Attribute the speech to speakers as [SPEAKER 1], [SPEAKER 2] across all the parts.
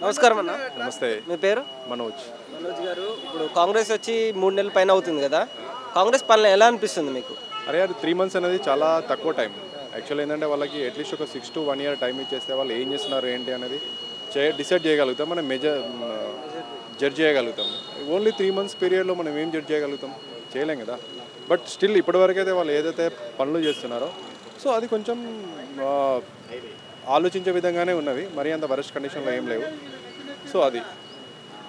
[SPEAKER 1] నమస్కారం అన్న.
[SPEAKER 2] నమస్తే.
[SPEAKER 1] మీ పేరు?
[SPEAKER 2] మనోజ్.
[SPEAKER 1] మనోజ్ గారు, ఇప్పుడు కాంగ్రెస్ వచ్చి 3 నెలల పైన అవుతుంది కదా, కాంగ్రెస్ పాలన ఎలా అనిపిస్తుంది మీకు?
[SPEAKER 2] అరే అది 3 మంత్స్ అనేది చాలా తక్కువ టైం. యాక్చువల్ ఏంటంటే వాళ్ళకి అట్లీస్ట్ ఒక 6 to 1 year టైం ఇచ్చేస్తే వాళ్ళు ఏం చేస్తున్నారు ఏంటి అనేది డిసైడ్ చేయగలుగుతాం, మనం జడ్జ్ చేయగలుగుతాం. ఓన్లీ 3 months పీరియడ్లో మనం ఏం జడ్జ్ చేయగలుగుతాం? చేయలేం కదా. బట్ స్టిల్ ఇప్పటివరకు అయితే వాళ్ళు ఏదైతే పనులు చేస్తున్నారో సో అది కొంచెం ఆలోచించే విధంగానే ఉన్నవి, మరీ అంత వరస్ట్ కండిషన్లో ఏం లేవు. సో అది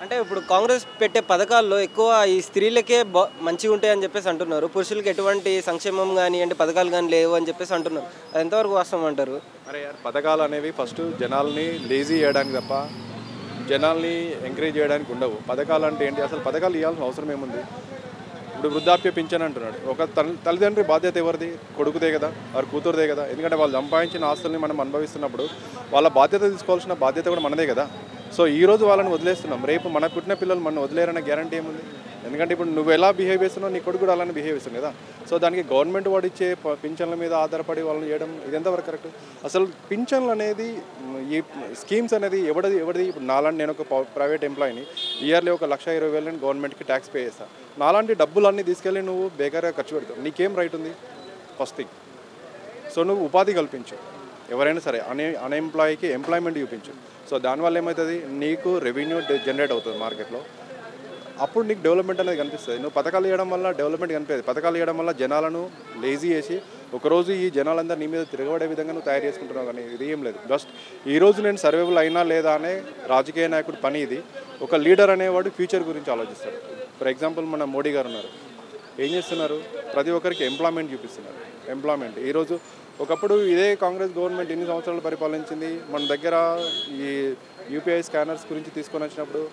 [SPEAKER 1] అంటే ఇప్పుడు కాంగ్రెస్ పెట్టే పథకాల్లో ఎక్కువ ఈ స్త్రీలకే మంచిగా ఉంటాయని చెప్పేసి అంటున్నారు, పురుషులకి ఎటువంటి సంక్షేమం కానీ అంటే పథకాలు కానీ లేవు అని చెప్పేసి అంటున్నారు. అది ఎంతవరకు వాస్తవం అంటారు?
[SPEAKER 2] అరే పథకాలు అనేవి ఫస్ట్ జనాల్ని లేజీ చేయడానికి తప్ప జనాల్ని ఎంకరేజ్ చేయడానికి ఉండవు. పథకాలు అంటే ఏంటి? అసలు పథకాలు ఇవ్వాల్సిన అవసరం ఏముంది? ఇప్పుడు వృద్ధాప్య పింఛన్ అంటున్నాడు. ఒక తల్లిదండ్రి బాధ్యత ఎవరిది? కొడుకుదే కదా, వారి కూతురుదే కదా. ఎందుకంటే వాళ్ళు సంపాదించిన ఆస్తుల్ని మనం అనుభవిస్తున్నప్పుడు వాళ్ళ బాధ్యత తీసుకోవాల్సిన బాధ్యత కూడా మనదే కదా. సో ఈరోజు వాళ్ళని వదిలేస్తున్నాం, రేపు మన పుట్టిన పిల్లలు మనం వదిలేరన్న గ్యారంటీ ఏముంది? ఎందుకంటే ఇప్పుడు నువ్వు ఎలా బిహేవ్ చేస్తున్నావు నీ కొడుకు కూడా అలానే బిహేవ్ చేస్తుంది కదా. సో దానికి గవర్నమెంట్ వాడు ఇచ్చే పింఛన్ల మీద ఆధారపడి వాళ్ళని చేయడం ఇది ఎంతవరకు కరెక్ట్? అసలు పింఛన్లు అనేది ఈ స్కీమ్స్ అనేది ఎవరిది? ఇప్పుడు నాలాంటి నేను ఒక ప్రైవేట్ ఎంప్లాయీని, ఇయర్లీ ఒక 1,20,000 గవర్నమెంట్కి ట్యాక్స్ పే చేస్తాను. నాలాంటి డబ్బులు అన్నీ తీసుకెళ్ళి నువ్వు బేకార్గా ఖర్చు పెడతావు, నీకేం రైట్ ఉంది? First thing. సో నువ్వు ఉపాధి కల్పించు, ఎవరైనా సరే అన్ఎంప్లాయీకి ఎంప్లాయ్మెంట్ చూపించు. సో దానివల్ల ఏమవుతుంది? నీకు రెవెన్యూ జనరేట్ అవుతుంది మార్కెట్లో, అప్పుడు నీకు డెవలప్మెంట్ అనేది కనిపిస్తుంది. నువ్వు పథకాలు ఇవ్వడం వల్ల డెవలప్మెంట్ కనిపించదు. పథకాలు ఇవ్వడం వల్ల జనాలను లేజీ చేసి ఒకరోజు ఈ జనాలందరూ నీ మీద తిరగబడే విధంగా నువ్వు తయారు చేసుకుంటున్నావు. కానీ ఇది ఏం లేదు. జస్ట్ ఈరోజు నేను సర్వైవల్ అయినా లేదా అనే రాజకీయ నాయకుడు పని ఇది. ఒక లీడర్ అనేవాడు ఫ్యూచర్ గురించి ఆలోచిస్తాడు. ఫర్ ఎగ్జాంపుల్ మన మోడీ గారు ఉన్నారు, ఏం చేస్తున్నారు? ప్రతి ఒక్కరికి ఎంప్లాయ్మెంట్ చూపిస్తున్నారు. ఎంప్లాయ్మెంట్ ఈరోజు ఒకప్పుడు ఇదే కాంగ్రెస్ గవర్నమెంట్ ఎన్ని సంవత్సరాలు పరిపాలించింది. మన దగ్గర ఈ యూపీఐ స్కానర్స్ గురించి తీసుకొని వచ్చినప్పుడు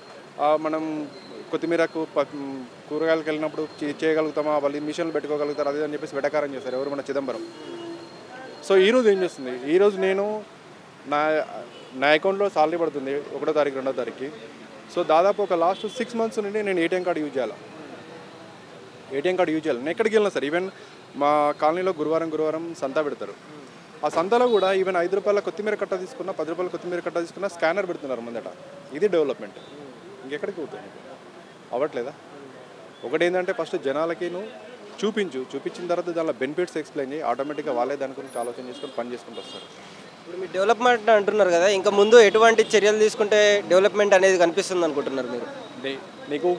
[SPEAKER 2] మనం కొత్తిమీరకు కూరగాయలకు వెళ్ళినప్పుడు చేయగలుగుతామా, వాళ్ళు మిషన్లు పెట్టుకోగలుగుతారు, అదే అని చెప్పేసి వెటకారం చేస్తారు ఎవరు? మన చిదంబరం. సో ఈరోజు ఏం చేస్తుంది? ఈరోజు నేను నా అకౌంట్లో సాలరీ పడుతుంది 1వ తారీఖు 2వ తారీఖుకి. సో దాదాపు ఒక లాస్ట్ 6 months నుండి నేను ఏటీఎం కార్డు యూజ్ చేయాలి. నేను ఎక్కడికి వెళ్ళినా సరే, ఈవెన్ మా కాలనీలో గురువారం సంతా పెడతారు. ఆ సంతలో కూడా ఈవెన్ 5 రూపాయల కొత్తిమీర కట్ట తీసుకున్నా, 10 రూపాయల కొత్తిమీర కట్ట తీసుకున్నా స్కానర్ పెడుతున్నారు ముందట. ఇది డెవలప్మెంట్. ఇంకెక్కడికి పోతుంది? అవ్వట్లేదా? ఒకటి ఏంటంటే ఫస్ట్ జనాలకి నువ్వు చూపించిన తర్వాత దానిలో బెనిఫిట్స్ ఎక్స్ప్లెయిన్ చేయి, ఆటోమేటిక్గా వాళ్ళే దాని గురించి ఆలోచన చేసుకొని పని చేసుకుంటూ వస్తారు.
[SPEAKER 1] ఇప్పుడు మీరు డెవలప్మెంట్ అంటున్నారు కదా, ఇంకా ముందు ఎటువంటి చర్యలు తీసుకుంటే డెవలప్మెంట్ అనేది కనిపిస్తుంది అనుకుంటున్నారు మీరు?
[SPEAKER 2] నీకు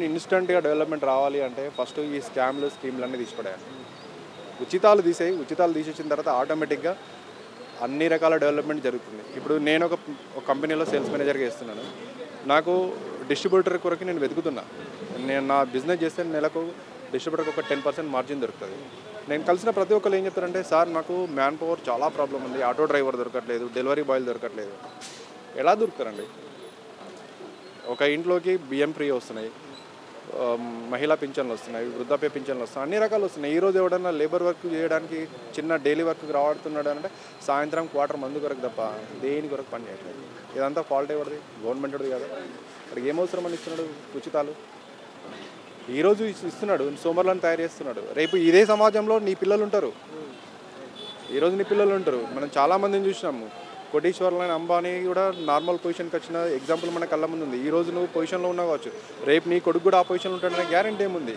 [SPEAKER 2] ఇన్స్టెంట్గా డెవలప్మెంట్ రావాలి అంటే ఫస్ట్ ఈ స్కీమ్లు అన్నీ తీసిపడాలి. ఉచితాలు తీసేసిన తర్వాత ఆటోమేటిక్గా అన్ని రకాల డెవలప్మెంట్ జరుగుతుంది. ఇప్పుడు నేను ఒక కంపెనీలో సేల్స్ మేనేజర్గా చేస్తున్నాను. నాకు డిస్ట్రిబ్యూటర్ కొరకు నేను వెతుకుతున్నా. నేను నా బిజినెస్ చేస్తే నెలకు డిస్ట్రిబ్యూటర్కి ఒక 10% మార్జిన్ దొరుకుతుంది. నేను కలిసిన ప్రతి ఒక్కరు ఏం చెప్తారంటే, సార్ నాకు మ్యాన్ పవర్ చాలా ప్రాబ్లం ఉంది, ఆటో డ్రైవర్ దొరకట్లేదు, డెలివరీ బాయ్లు దొరకట్లేదు. ఎలా దొరుకుతారండి? ఒక ఇంట్లోకి బియ్యం ఫ్రీ వస్తున్నాయి, మహిళా పింఛన్లు వస్తున్నాయి, వృద్ధాప్య పింఛన్లు వస్తున్నాయి, అన్ని రకాలు వస్తున్నాయి. ఈరోజు ఎవడన్నా లేబర్ వర్క్ చేయడానికి చిన్న డైలీ వర్క్కి రావడుతున్నాడు అంటే సాయంత్రం క్వార్టర్ మందు కొరకు తప్ప దేని కొరకు పని చేయట్లేదు. ఇదంతా ఫాల్ట్ ఎవరిది? గవర్నమెంట్ది కదా. అక్కడికి ఏమవసరం అని ఇస్తున్నాడు ఉచితాలు? ఈరోజు ఇస్తున్నాడు, సోమర్లను తయారు చేస్తున్నాడు. రేపు ఇదే సమాజంలో నీ పిల్లలు ఉంటారు. ఈరోజు నీ పిల్లలు ఉంటారు. మనం చాలామందిని చూసినాము. కోటీశ్వర్లైన అంబానీ కూడా నార్మల్ పొజిషన్కి వచ్చిన ఎగ్జాంపుల్ మన కళ్ళ ముందు ఉంది. ఈరోజు నువ్వు పొజిషన్లో ఉన్నావు కావచ్చు, రేపు నీ కొడుకు కూడా ఆ పొజిషన్లో ఉంటాడనే గ్యారెంటీ ఏముంది?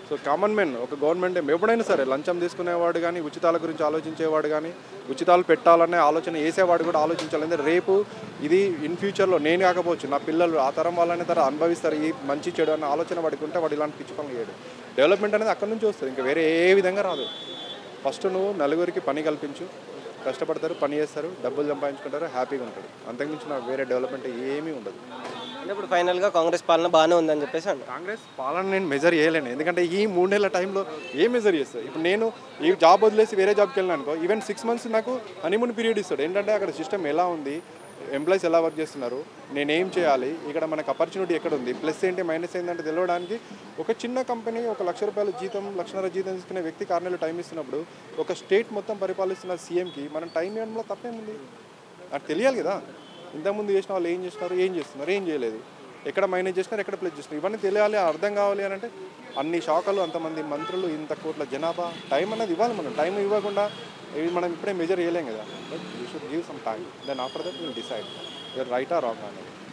[SPEAKER 2] సో కామన్ మ్యాన్ ఒక గవర్నమెంట్ ఎప్పుడైనా సరే లంచం తీసుకునేవాడు కానీ, ఉచితాల గురించి ఆలోచించేవాడు కానీ, ఉచితాలు పెట్టాలనే ఆలోచన వేసేవాడు కూడా ఆలోచించాలి. అంటే రేపు ఇది ఇన్ ఫ్యూచర్లో నేను కాకపోవచ్చు, నా పిల్లలు ఆ తరం వాళ్ళనే అనుభవిస్తారు ఈ మంచి చెడు అన్న ఆలోచన వాడికి ఉంటే వాడు ఇలాంటి పిచ్చి పనులు చేయడు. డెవలప్మెంట్ అనేది అక్కడి నుంచి వస్తుంది, ఇంకా వేరే ఏ విధంగా రాదు. ఫస్ట్ నువ్వు నలుగురికి పని కల్పించు, కష్టపడతారు, పని చేస్తారు, డబ్బులు సంపాదించుకుంటారు, హ్యాపీగా ఉంటారు. అంతకుమించి నాకు వేరే డెవలప్మెంట్ ఏమీ ఉండదు.
[SPEAKER 1] అంటే ఇప్పుడు ఫైనల్గా కాంగ్రెస్ పాలన బాగానే ఉందని చెప్పేసి అంటే
[SPEAKER 2] కాంగ్రెస్ పాలన నేను మెజర్ చేయలేను. ఎందుకంటే ఈ 3 నెలల టైంలో ఏం మెజర్ చేస్తాను? ఇప్పుడు నేను ఈ జాబ్ వదిలేసి వేరే జాబ్కి వెళ్ళాను అనుకో, ఈవెన్ 6 months నాకు హనీమూన్ పీరియడ్ ఇస్తాడు. ఏంటంటే అక్కడ సిస్టమ్ ఎలా ఉంది, ఎంప్లాయీస్ ఎలా వర్క్ చేస్తున్నారు, నేనేం చేయాలి, ఇక్కడ మనకు ఆపర్చునిటీ ఎక్కడ ఉంది, ప్లస్ ఏంటి మైనస్ ఏంటంటే తెలియడానికి ఒక చిన్న కంపెనీ ఒక ₹1,00,000 జీతం, ₹1,50,000 జీతం తీసుకునే వ్యక్తికి 6 నెలలు టైం ఇస్తున్నప్పుడు ఒక స్టేట్ మొత్తం పరిపాలిస్తున్న సీఎంకి మనం టైం ఇవ్వడంలో తప్పేముంది? నాకు తెలియాలి కదా. ఇంతకుముందు చేసిన వాళ్ళు ఏం చేస్తున్నారు, ఏం చేయలేదు, ఎక్కడ మైనేజ్ చేస్తున్నారు, ఎక్కడ ప్లేస్ చేస్తున్నారు, ఇవన్నీ తెలియాలి, అర్థం కావాలి అని అంటే అన్ని శాఖలు, అంతమంది మంత్రులు, ఇంత కోట్ల జనాభా, టైం అనేది ఇవ్వాలి. మనం టైం ఇవ్వకుండా మనం ఇప్పుడే మెజర్ చేయలేం కదా. But you should give some time, then after that will decide. రైటా రాంగ్ అనేది.